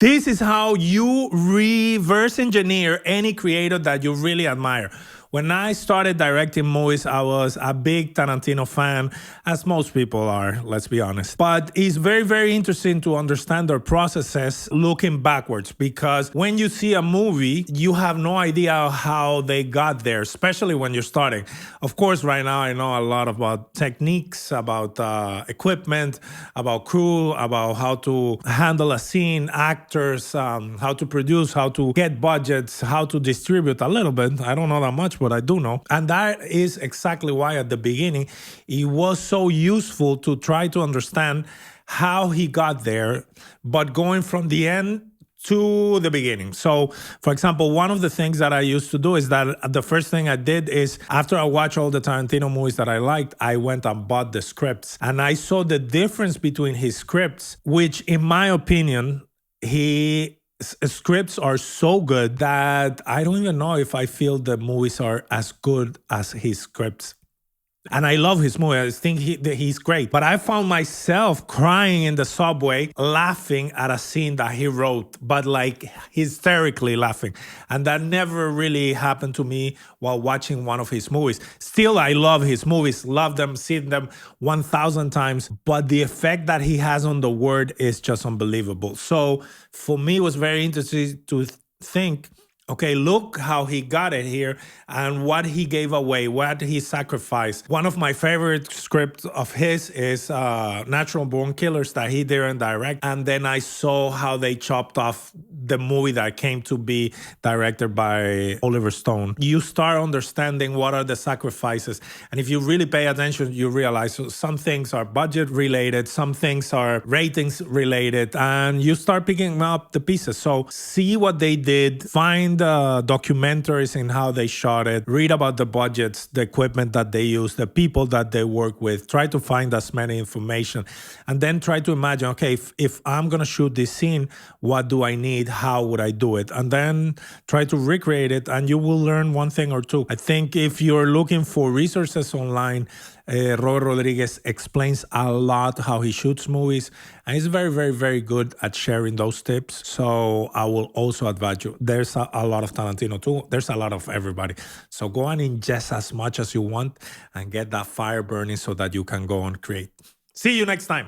This is how you reverse engineer any creator that you really admire. When I started directing movies, I was a big Tarantino fan, as most people are, let's be honest. But it's very, very interesting to understand their processes looking backwards, because when you see a movie, you have no idea how they got there, especially when you're starting. Of course, right now I know a lot about techniques, about equipment, about crew, about how to handle a scene, actors, how to produce, how to get budgets, how to distribute a little bit. I don't know that much, but I do know. And that is exactly why at the beginning, it was so useful to try to understand how he got there, but going from the end to the beginning. So, for example, one of the things that I used to do is that the first thing I did is, after I watched all the Tarantino movies that I liked, I went and bought the scripts. And I saw the difference between his scripts, which in my opinion, scripts are so good that I don't even know if I feel the movies are as good as his scripts. And I love his movie. I think he's great. But I found myself crying in the subway, laughing at a scene that he wrote, but like hysterically laughing. And that never really happened to me while watching one of his movies. Still, I love his movies, love them, seen them 1,000 times. But the effect that he has on the word is just unbelievable. So for me, it was very interesting to think, okay, look how he got it here and what he gave away, what he sacrificed. One of my favorite scripts of his is Natural Born Killers that he didn't direct. And then I saw how they chopped off the movie that came to be directed by Oliver Stone. You start understanding what are the sacrifices. And if you really pay attention, you realize some things are budget related, some things are ratings related, and you start picking up the pieces. So see what they did, find documentaries in how they shot it, read about the budgets, the equipment that they use, the people that they work with, try to find as many information, and then try to imagine, okay, if I'm going to shoot this scene, what do I need? How would I do it? And then try to recreate it, and you will learn one thing or two. I think if you're looking for resources online, Robert Rodriguez explains a lot how he shoots movies, and he's very, very, very good at sharing those tips. So I will also advise you. There's a lot of Tarantino too. There's a lot of everybody. So go and ingest as much as you want and get that fire burning so that you can go and create. See you next time.